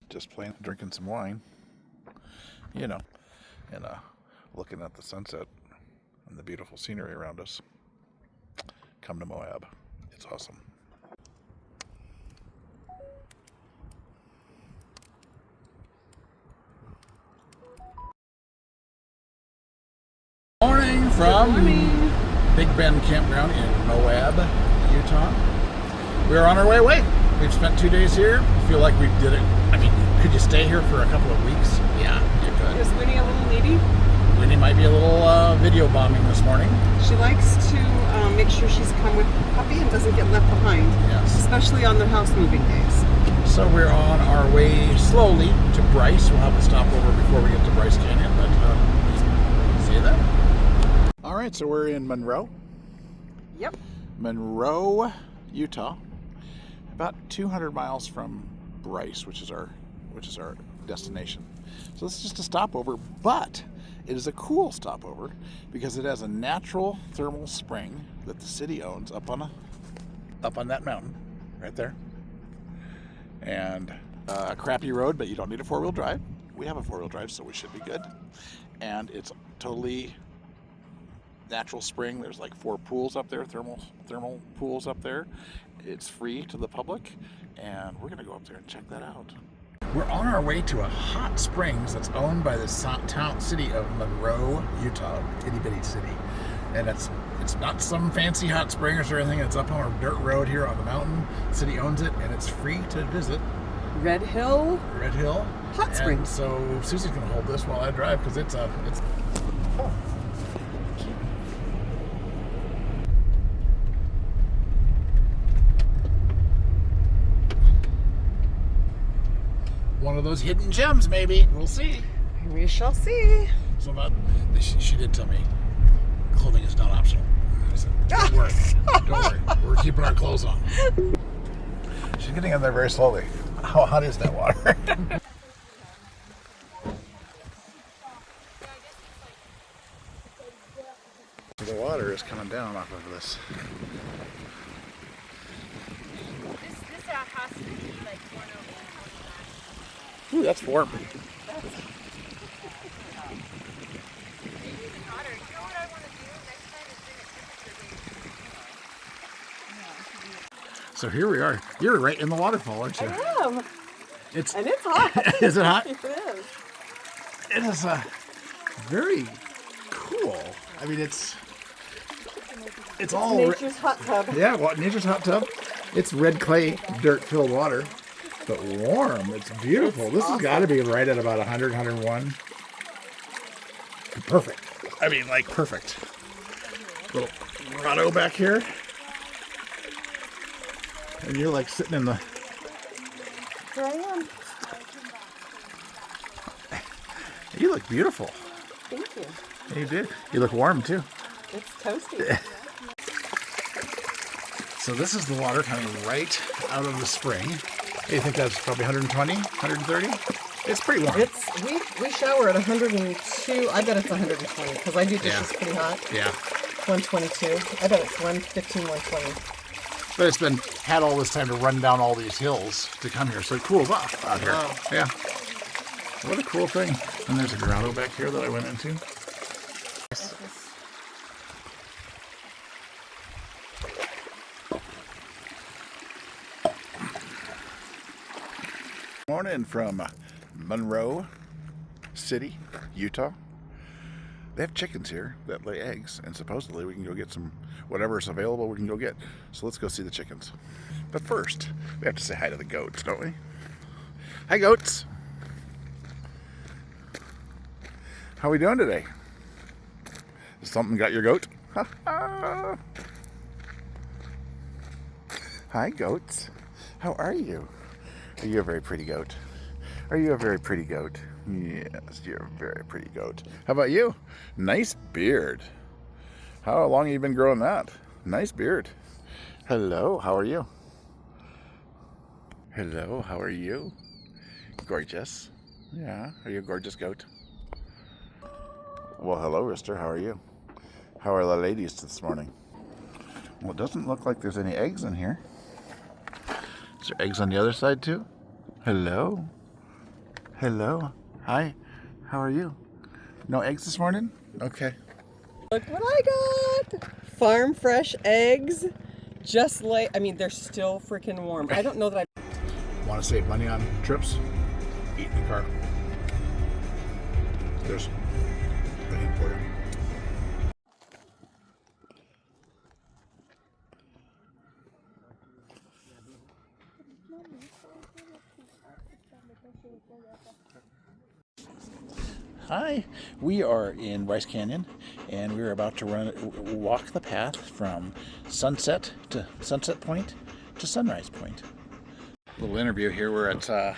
Just plain drinking some wine, you know, and looking at the sunset and the beautiful scenery around us. Come to Moab. It's awesome. Morning from Big Bend Campground in Moab, Utah. We're on our way away. We've spent 2 days here. Feel like we did it. I mean, could you stay here for a couple of weeks? Yeah, you could. Is Winnie a little needy? Winnie might be a little video bombing this morning. She likes to make sure she's come with the puppy and doesn't get left behind. Yes. Especially on the house moving days. So we're on our way slowly to Bryce. We'll have a stopover before we get to Bryce Canyon, but see you then. All right, so we're in Monroe. Yep. Monroe, Utah. About 200 miles from Bryce, which is our destination. So this is just a stopover, but it is a cool stopover because it has a natural thermal spring that the city owns up on that mountain right there. And a crappy road, but you don't need a four-wheel drive. We have a four-wheel drive, so we should be good. And it's totally natural spring. There's like 4 pools up there, thermal pools up there. It's free to the public, and we're gonna go up there and check that out. We're on our way to a hot springs that's owned by the city of Monroe, Utah, itty bitty city. And it's not some fancy hot springs or anything. It's up on a dirt road here on the mountain. The city owns it, and it's free to visit. Red Hill And Hot Springs. so Susie's gonna hold this while I drive because it's oh. One of those hidden gems, maybe. We'll see. We shall see. So she did tell me clothing is not optional. I said, don't worry. Don't worry. We're keeping our clothes on. She's getting in there very slowly. How hot is that water? The water is coming down off of this. This has to be like 108. Ooh, that's warm. So here we are. You're right in the waterfall, aren't you? I am. And it's hot. Is it hot? It is. It is very cool. I mean, it's all nature's hot tub. Yeah, well, nature's hot tub. It's red clay, dirt-filled water, but warm. It's beautiful. This has got to be right at about 100, 101. Perfect. I mean, like perfect. Little grotto back here. And you're like sitting in the... Here I am. You look beautiful. Thank you. You do. You look warm, too. It's toasty. So this is the water coming right out of the spring. You think that's probably 120, 130? It's pretty warm. We shower at 102. I bet it's 120 because I do dishes pretty hot. Yeah. 122. I bet it's 115, 120. But it's been had all this time to run down all these hills to come here, so it cools off out here. Wow. Yeah. What a cool thing. And there's a grotto back here that I went into. Morning from Monroe City, Utah. They have chickens here that lay eggs, and supposedly we can go get some, whatever's available we can go get. So let's go see the chickens. But first, we have to say hi to the goats, don't we? Hi, goats. How are we doing today? Something got your goat? Hi, goats. How are you? Are you a very pretty goat? Are you a very pretty goat? Yes, you're a very pretty goat. How about you? Nice beard. How long have you been growing that? Nice beard. Hello, how are you? Hello, how are you? Gorgeous. Yeah, are you a gorgeous goat? Well, hello, Rooster, how are you? How are the ladies this morning? Well, it doesn't look like there's any eggs in here. Is there eggs on the other side too? Hello. Hello. Hi. How are you? No eggs this morning? Okay. Look what I got! Farm fresh eggs. Just like, I mean, they're still freaking warm. I don't know that I... Want to save money on trips? Eat in the car. There's plenty for you. Hi, we are in Bryce Canyon, and we're about to walk the path from Sunset Point to Sunrise Point. Little interview here. We're at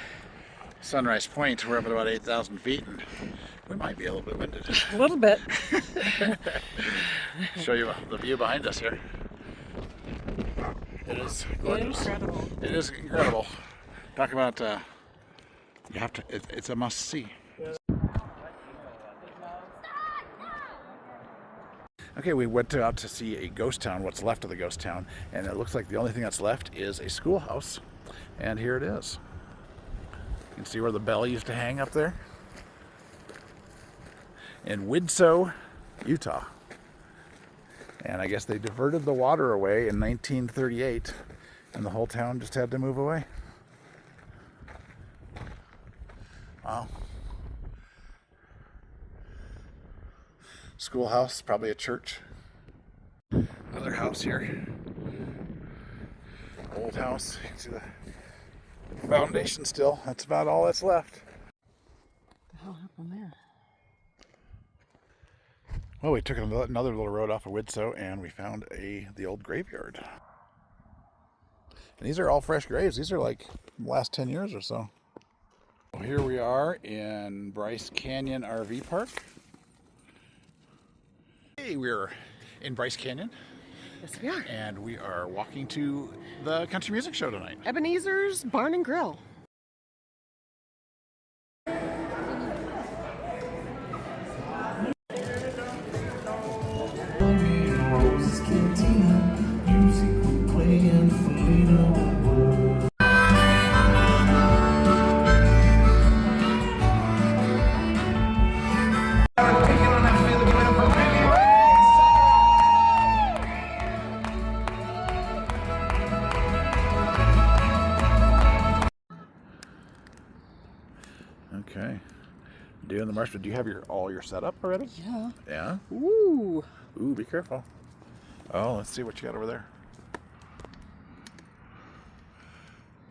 Sunrise Point. We're up at about 8,000 feet, and we might be a little bit winded. A little bit. Show you the view behind us here. It is gorgeous. Incredible. It is incredible. Talk about you have to. It's a must see. Okay, we went out to see a ghost town, what's left of the ghost town, and it looks like the only thing that's left is a schoolhouse, and here it is. You can see where the bell used to hang up there. In Winnie, Utah. And I guess they diverted the water away in 1938, and the whole town just had to move away. Wow. Schoolhouse, probably a church. Another house here. Old house. You can see the foundation still. That's about all that's left. What the hell happened there? Well, we took another little road off of Winnie, and we found the old graveyard. And these are all fresh graves. These are like the last 10 years or so. Well, here we are in Bryce Canyon RV Park. Hey, we're in Bryce Canyon. Yes, we are. And we are walking to the country music show tonight. Ebenezer's Barn and Grill. Okay. Doing the march, but do you have all your setup already? Yeah. Yeah? Ooh. Ooh, be careful. Oh, let's see what you got over there.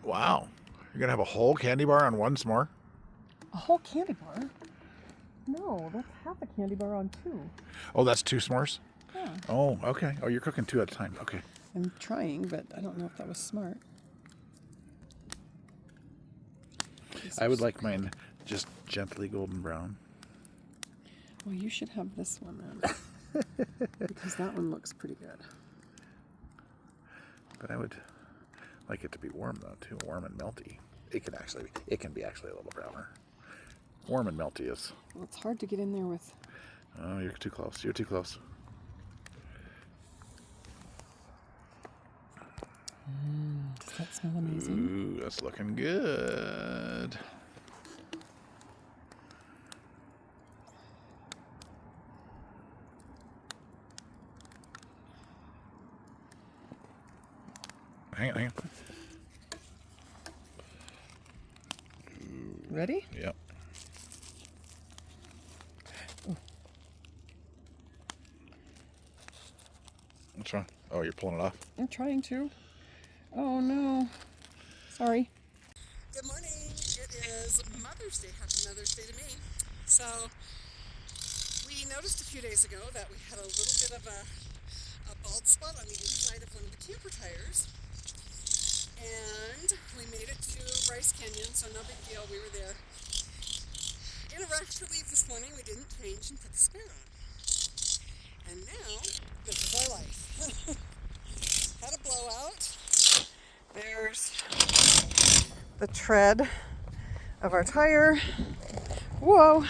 Wow. You're going to have a whole candy bar on one s'more? A whole candy bar? No, that's half a candy bar on two. Oh, that's 2 s'mores? Yeah. Oh, okay. Oh, you're cooking 2 at a time. Okay. I'm trying, but I don't know if that was smart. I would like mine just gently golden brown. Well, you should have this one then. Because that one looks pretty good. But I would like it to be warm though, too. Warm and melty. It can be actually a little browner. Warm and melty is. Well, it's hard to get in there with. Oh, you're too close. You're too close. Does that smell amazing? Ooh, that's looking good. Hang on. Ready? Yep. What's wrong? Oh, you're pulling it off? I'm trying to. Oh no. Sorry. Good morning. It is Mother's Day. Happy Mother's Day to me. So, we noticed a few days ago that we had a little bit of a bald spot on the inside of one of the camper tires. And we made it to Bryce Canyon, so no big deal. We were there. In a rush to leave this morning, we didn't change and put the spare on. And now, this is our life. Had a blowout. There's the tread of our tire. Whoa.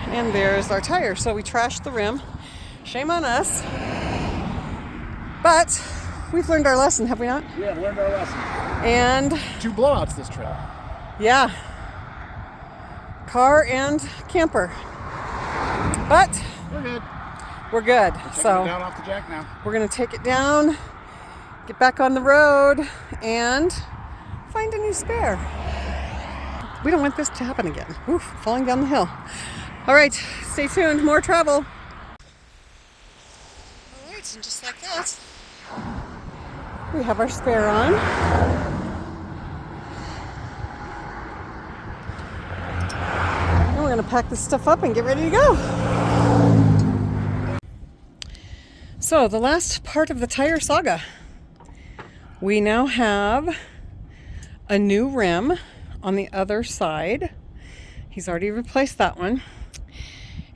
And there's our tire. So we trashed the rim. Shame on us. But we've learned our lesson, have we not? We have learned our lesson. And 2 blowouts this trip. yeah. car and camper. But We're good. we're good. Taking it So down off the jack now. we're gonna take it down, get back on the road, and find a new spare. We don't want this to happen again. Oof, falling down the hill. All right, stay tuned, more travel. All right, and just like that, we have our spare on. And we're gonna pack this stuff up and get ready to go. So the last part of the tire saga. We now have a new rim on the other side. He's already replaced that one.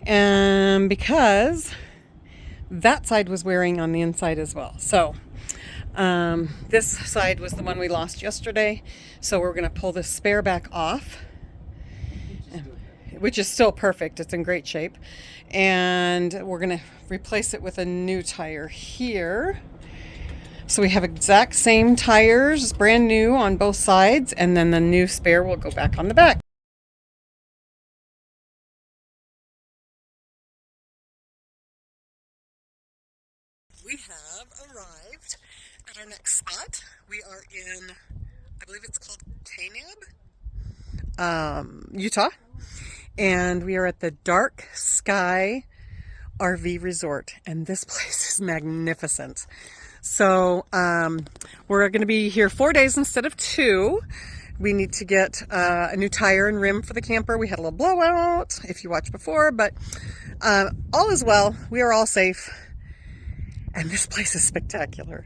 And because that side was wearing on the inside as well. So this side was the one we lost yesterday. So we're gonna pull this spare back off, which is still perfect. It's in great shape. And we're gonna replace it with a new tire here. So we have exact same tires, brand new on both sides, and then the new spare will go back on the back. We have arrived at our next spot. We are in, I believe it's called Kanab, Utah. And we are at the Dark Sky RV Resort. And this place is magnificent. So we're going to be here 4 days instead of 2. We need to get a new tire and rim for the camper. We had a little blowout, if you watched before, but all is well. We are all safe. And this place is spectacular.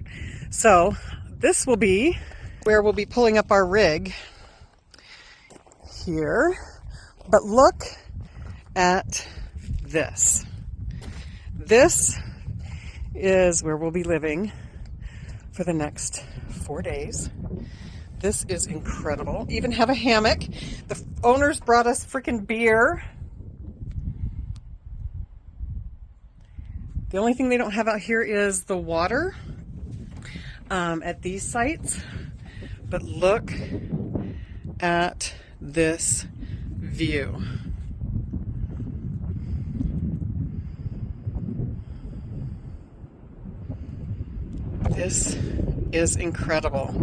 So this will be where we'll be pulling up our rig here. But look at this. This is where we'll be living for the next 4 days. This is incredible. Even have a hammock. The owners brought us freaking beer. The only thing they don't have out here is the water at these sites. But look at this view. This is incredible.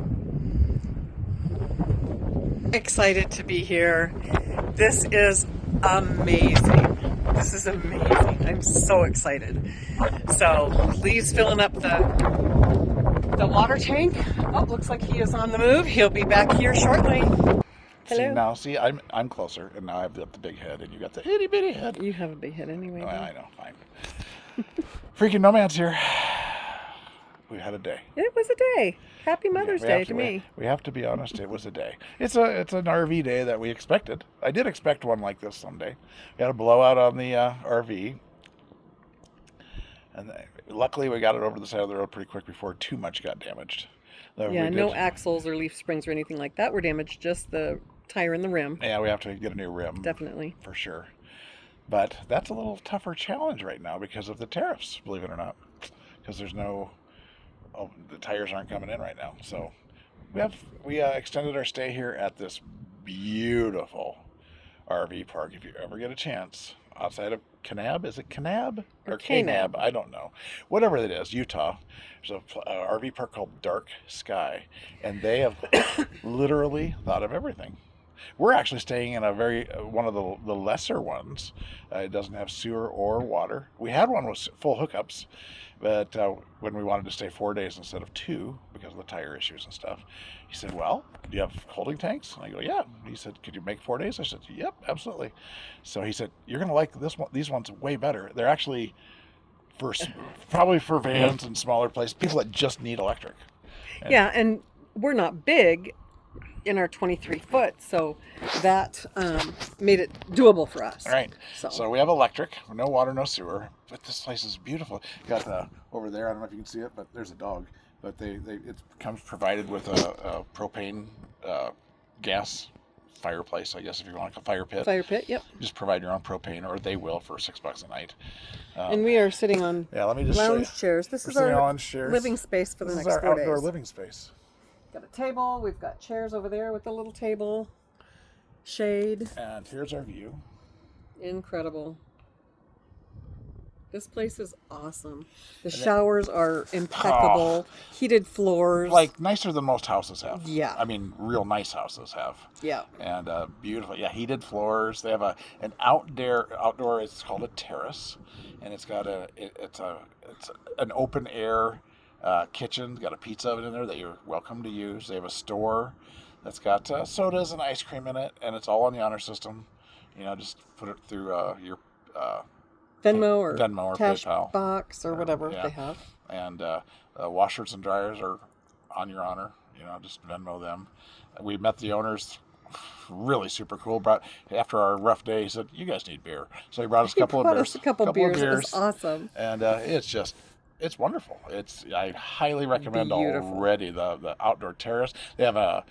Excited to be here. This is amazing. This is amazing. I'm so excited. So Lee's filling up the water tank. Oh, looks like he is on the move. He'll be back here shortly. Hello. See, I'm closer, and now I've got the big head, and you got the itty bitty head. You have a big head anyway. Oh, I know, fine. Freakinnomads here. We had a day. It was a day. Happy Mother's Day to me. We have to be honest. It was a day. It's an RV day that we expected. I did expect one like this someday. We had a blowout on the RV, and luckily we got it over the side of the road pretty quick before too much got damaged. Yeah, no axles or leaf springs or anything like that were damaged. Just the tire and the rim. Yeah, we have to get a new rim. Definitely. For sure. But that's a little tougher challenge right now because of the tariffs, believe it or not. Because there's no... Oh, the tires aren't coming in right now. So we extended our stay here at this beautiful RV park. If you ever get a chance, outside of Kanab, is it Kanab or Kanab? I don't know. Whatever it is, Utah. There's a RV park called Dark Sky, and they have literally thought of everything. We're actually staying in one of the lesser ones. It doesn't have sewer or water. We had one with full hookups, but when we wanted to stay 4 days instead of 2 because of the tire issues and stuff, he said, "Well, do you have holding tanks?" And I go, "Yeah." He said, "Could you make 4 days?" I said, "Yep, absolutely." So he said, "You're going to like these ones way better. They're actually probably for vans and smaller places, people that just need electric." Yeah, and we're not big in our 23 foot, so that made it doable for us. All right. So we have electric, no water, no sewer, but this place is beautiful. You got over there, I don't know if you can see it, but there's a dog. But it comes provided with a propane gas fireplace, I guess, if you want, like a fire pit. Fire pit, yep. You just provide your own propane, or they will for $6 a night. And we are sitting on lounge chairs. This is our living space for the next 4 days. This is our outdoor living space. Got a table. We've got chairs over there with a little table. shade. And here's our view. Incredible. This place is awesome. The showers are impeccable. Heated floors. Like nicer than most houses have. Yeah. I mean, real nice houses have. Yeah. And beautiful. Yeah, heated floors. They have an outdoor. It's called a terrace, and it's got it's an open air kitchen. It's got a pizza oven in there that you're welcome to use. They have a store that's got sodas and ice cream in it, and it's all on the honor system. You know, just put it through your Venmo or Cash PayPal box or whatever yeah. they have. And washers and dryers are on your honor. You know, just Venmo them. We met the owners. Really super cool. After our rough day, he said, "You guys need beer." So he brought us a couple of beers. A couple beers. It was awesome. And it's wonderful. I highly recommend Beautiful. already the outdoor terrace. They have a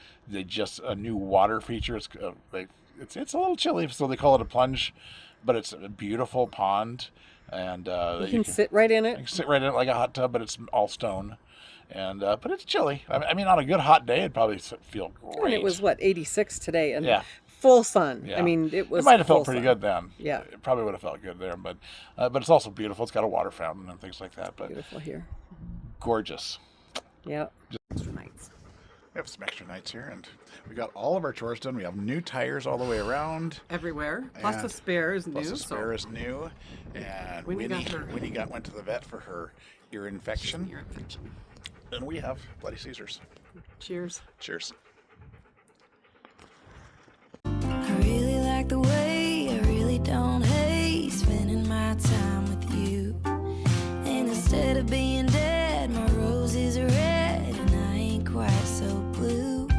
new water feature. It's a little chilly, so they call it a plunge, but it's a beautiful pond, and you can sit right in it. You can sit right in it like a hot tub, but it's all stone. And but it's chilly. I mean, on a good hot day, it'd probably feel great. And it was 86 today, and yeah. full sun. Yeah. I mean, it was. It might have felt full pretty sun. good then. Yeah, it probably would have felt good there, but it's also beautiful. It's got a water fountain and things like that. But beautiful here. Gorgeous. Yeah. Extra nights. We have some extra nights here, and we got all of our chores done. We have new tires all the way around. Everywhere. Plus the spare is new. Plus the spare is new. And Winnie went to the vet for her ear infection. And we have Bloody Caesars. Cheers. Cheers. I really like the way I really don't hate spending my time with you. And instead of being dead, my roses are red and I ain't quite so blue.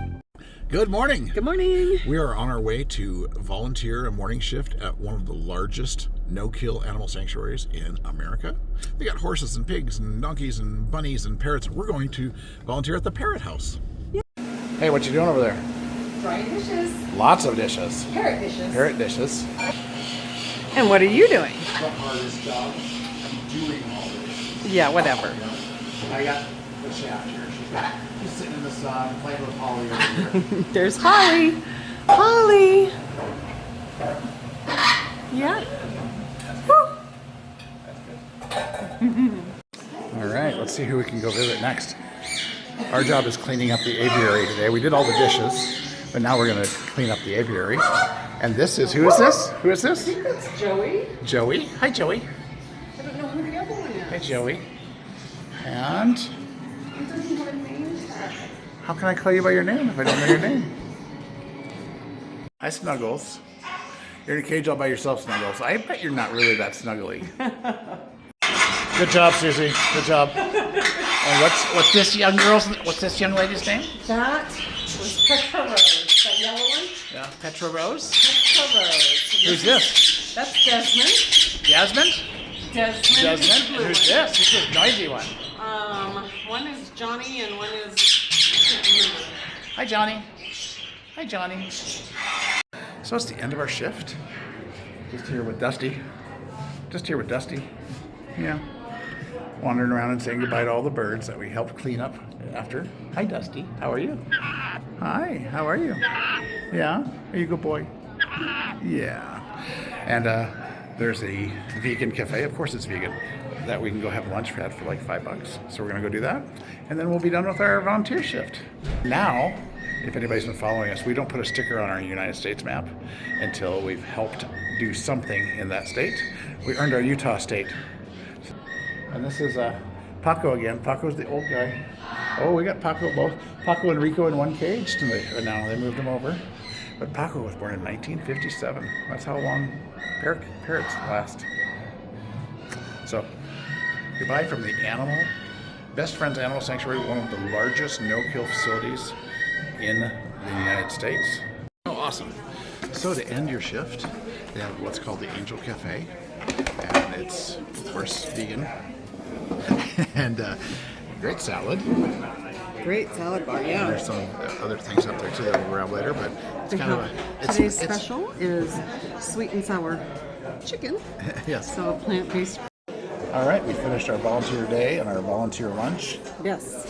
Good morning. Good morning. We are on our way to volunteer a morning shift at one of the largest no-kill animal sanctuaries in America. They got horses and pigs and donkeys and bunnies and parrots. We're going to volunteer at the Parrot House. Yeah. Hey, what you doing over there? Drying dishes. Lots of dishes. Parrot dishes. Parrot dishes. And what are you doing? The hardest job. I'm doing all this. Yeah, whatever. I got the shaft here. She's sitting in the sun, playing with Holly over here. There's Holly. Holly. Yeah. All right, let's see who we can go visit next. Our job is cleaning up the aviary today. We did all the dishes, but now we're going to clean up the aviary. And who is this? Who is this? I think that's Joey. Joey. Hi, Joey. I don't know who the other one is. Hi, Joey. And He doesn't have a name tag. how can I call you by your name if I don't know your name? Hi, Snuggles. You're in a cage all by yourself, Snuggles. I bet you're not really that snuggly. Good job, Susie. Good job. And what's this young lady's name? That was Petra Rose. That yellow one? Yeah, Petra Rose. Petra Rose. Who's this? That's Desmond. Jasmine? Desmond. And who's this? This is a noisy one. One is Johnny and one is, I can't remember. Hi, Johnny. Hi, Johnny. So it's the end of our shift. Just here with Dusty. Yeah. Wandering around and saying goodbye to all the birds that we helped clean up after. Hi, Dusty. How are you? Hi. How are you? Yeah? Are you a good boy? Yeah. And there's a vegan cafe. Of course it's vegan. That we can go have lunch at for like $5. So we're going to go do that. And then we'll be done with our volunteer shift. Now, if anybody's been following us, we don't put a sticker on our United States map until we've helped do something in that state. We earned our Utah state. And this is Paco again. Paco's the old guy. Oh, we got Paco and Rico in one cage now. They moved him over. But Paco was born in 1957. That's how long parrots last. So, goodbye from the Best Friends Animal Sanctuary, one of the largest no-kill facilities in the United States. Oh, awesome. So to end your shift, they have what's called the Angel Cafe. And it's, of course, vegan. And great salad. Great salad bar, yeah. And there's some other things up there too that we'll grab later, but it's kind of today's special is sweet and sour chicken. Yes. So plant-based. All right, we finished our volunteer day and our volunteer lunch. Yes.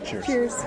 Cheers. Cheers.